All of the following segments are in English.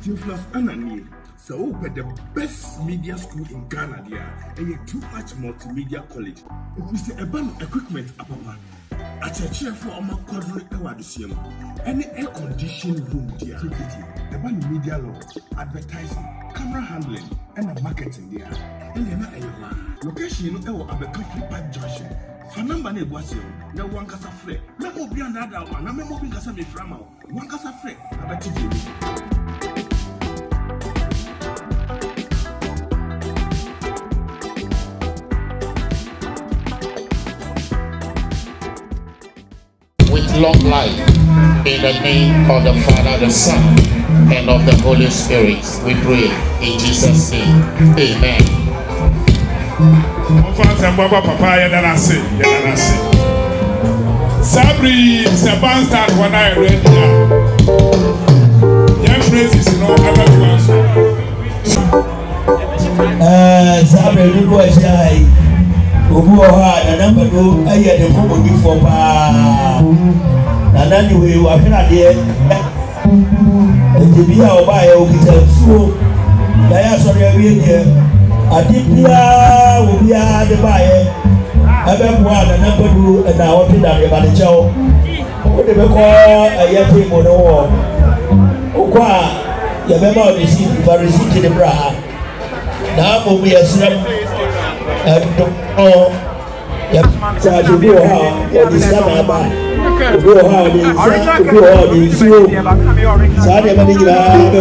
Theophilus Anani, so the best media school in Ghana there, and a too much multimedia college. If we say a band equipment apapa, a church for a quadruple awadisium, any air conditioned room there, a band media law, advertising, camera handling, and a marketing there, and then a location at the Pipe Junction. Fanamba ne boasio na wankasa frɛ na obi andada wa na memo bi nkasa me frama wankasa frɛ abati bi. With long life, in the name of the Father, the Son, and of the Holy Spirit, we pray in Jesus' name. Amen. Papa, Sabri is a bastard when I read now. Young phrases, you know, other ones. Sabri, you go as I go hard and I'm going to I had a moment before. And anyway, you are not there. And to be our buyer, we can so. I sorry, I will here. I did be the buyer. I bet one and number two, and I want to die about the show. What do we call a young people? Oh, you remember the seat, but receipt in the bra. Now, we are slap and oh, so to go hard, this summer about go hard, go hard, so I never did a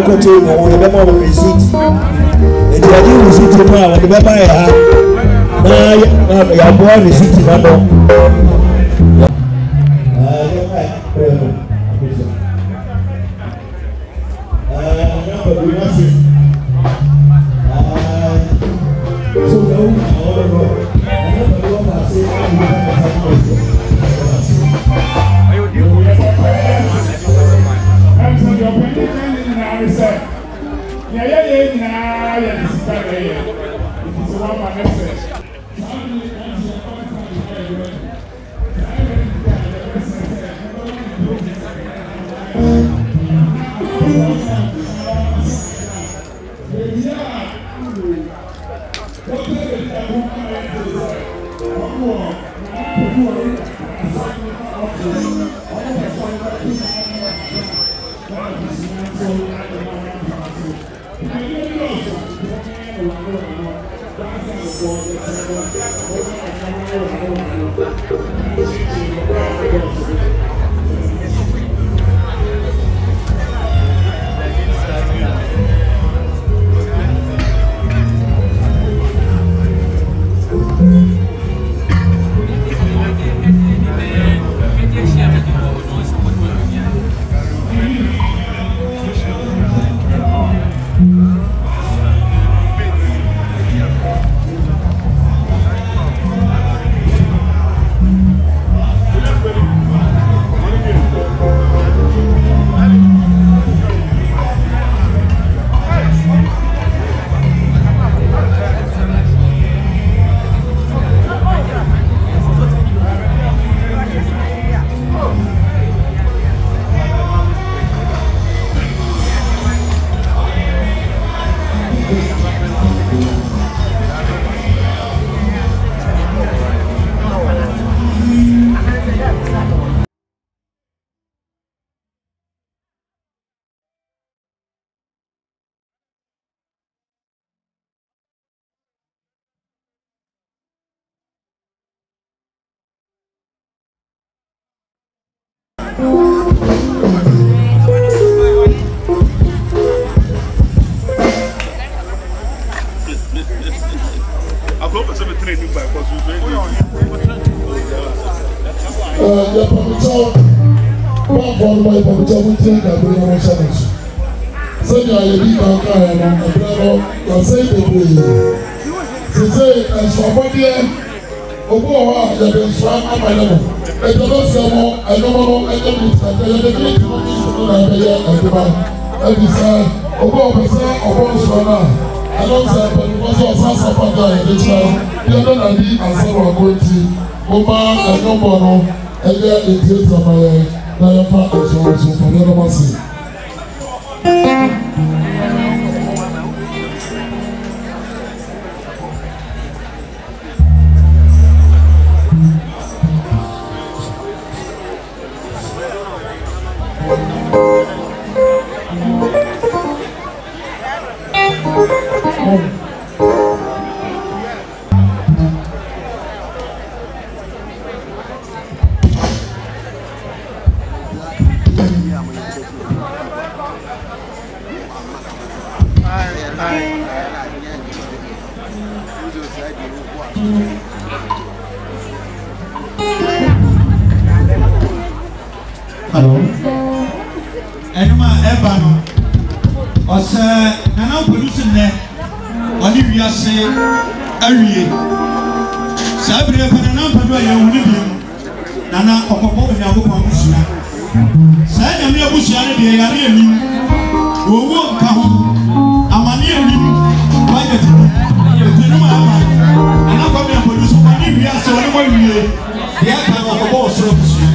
continue on the memo receipt. And the idea was sitting now at the Baba. Your boy is sitting number. Hello. Enuma ebano. Ose nana producer ne. Oni wiase awie. Sabre pa nana padu ya wuni bi. Nana okopo onyago kwa musua. Sa nyame abusua ne de yare ani. Owo ka ho. Amane ani. Wajati. Enuma ama. Nana kwa me producer pa ni wiase oni mo wie. Ya ka okopo osoro musua.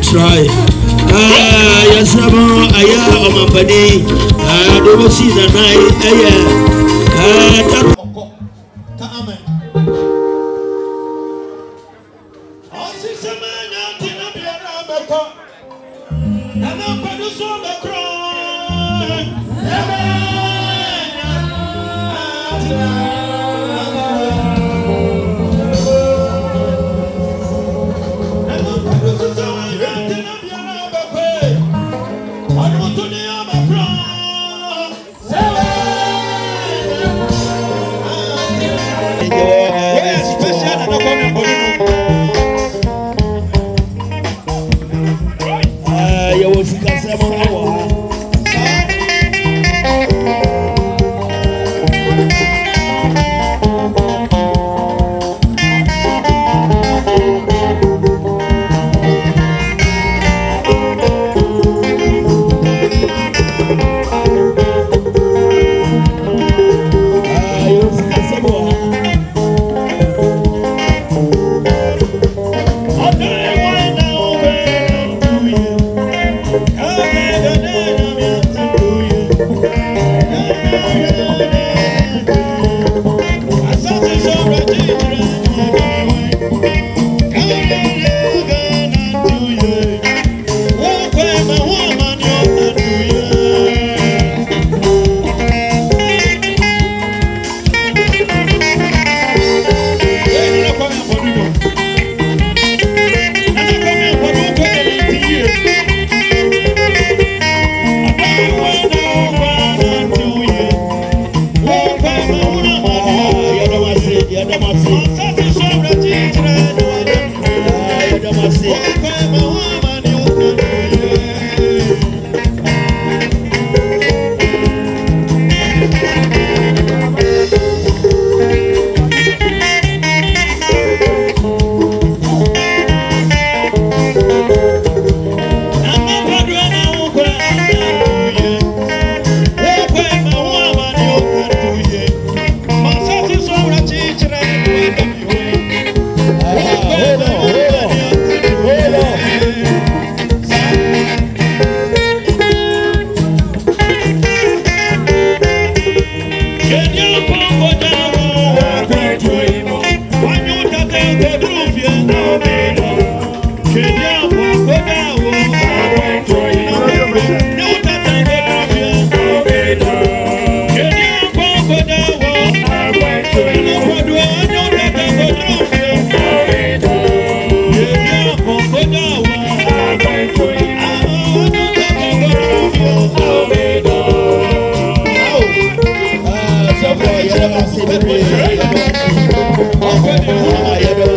Try. Yes, I'm a buddy. I don't see the night. special and you will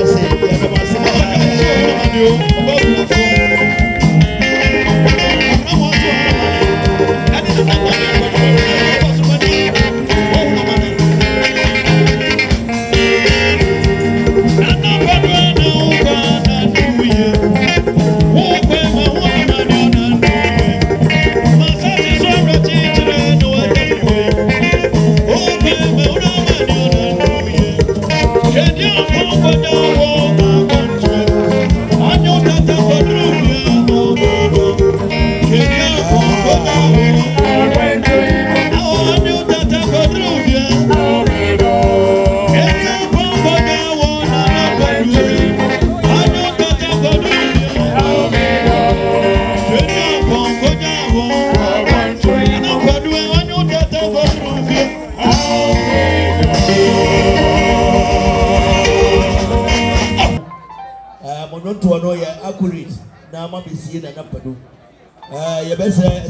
see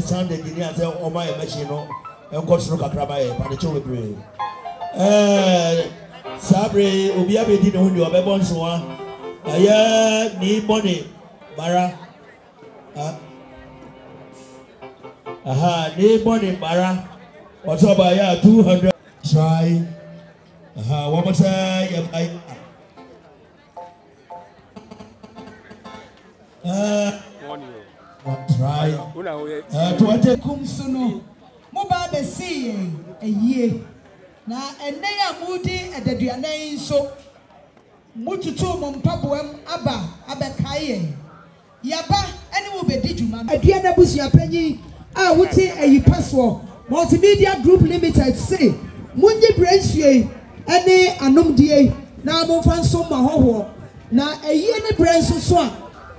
the sound engineer say o my machine no enko soro kakra ba e pa de chewe bre sabre obi abedi ne ho ni obebo nso a aya ni money bara ni money bara oso ba ya 200 try one more time try to attend kumsuno moba be see ye na enne ya mudi edaduane nso mututu mo mpaboam aba abekaye yaba ene wo bedi djuma aduane busia panyi a wuti ayi passport multimedia group limited say munyi brensue ene anomdie na mo fanso mahoho na eyi ne brenso so a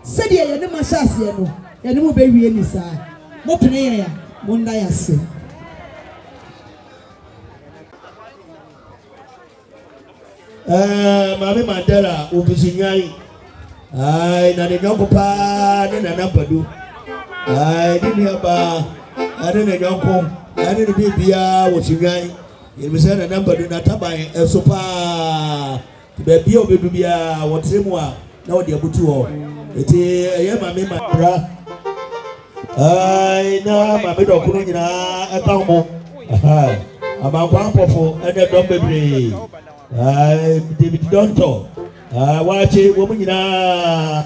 sede ye ne masase ye no ya ne mo be wie ni sa mo pene ya mo nda ya se Mami Mandela ofisinyai ai na ne nyoko pa ne na napadu ai ni aba ade ne nyoko ade ne bibia wosinyai Yɛbi sɛ na namba do n'ataban ɛso paa baabi a obedu biara wɔtire mu a na wɔde abutu hɔ eti ɛyɛ maame mabra na maame dɔkono nyinaa ɛka ho amankwa mpɔfo ɛna dɔm bebree David Donto waakye wɔn nyinaa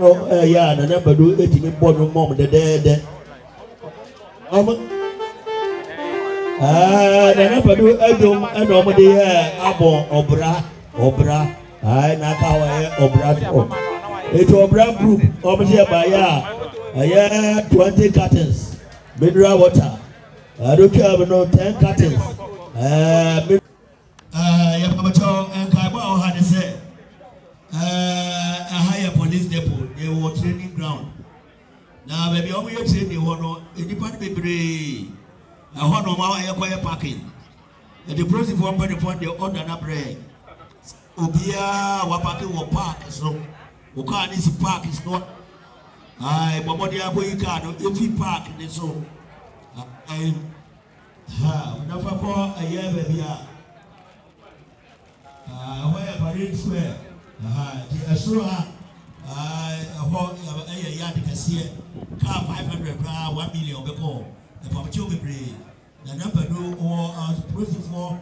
ɛyɛ a na namba do etimi bɔ no mɔm dɛdɛɛdɛ na namba do ɛdɔm ɛna wɔn de yɛ abɔ ɔbra na aka hɔ ɛyɛ ɔbra fɔ etu ɔbra group wɔn de ɛbaayɛ a ɛyɛ 20 cartons mineral water adotwa bi no 10 cartons yɛ pamakyɛw nkaebɔ a ɔha ne sɛ ɛha yɛ police depot yɛwɔ training ground na baabi a wɔyɛ training hɔ no nnipa no bebree ɛhɔ na ɔma yɛkɔyɛ parking yɛde polisifoɔ mpanifoɔ de ɔda no abrɛ obiara wapake wɔ park so wo car ne si park so bɔbɔde abɔyi car no ɛfi park ne so wodafa kɔ ɛyɛ baabi a ɛhɔ yɛ parade square ti ɛsoro ha ɛhɔ ɛyɛ yard kɛseɛ car 500 koraa 1 million bɛkɔ ɛpamkyɛw bebree na namba do wɔ polisifoɔ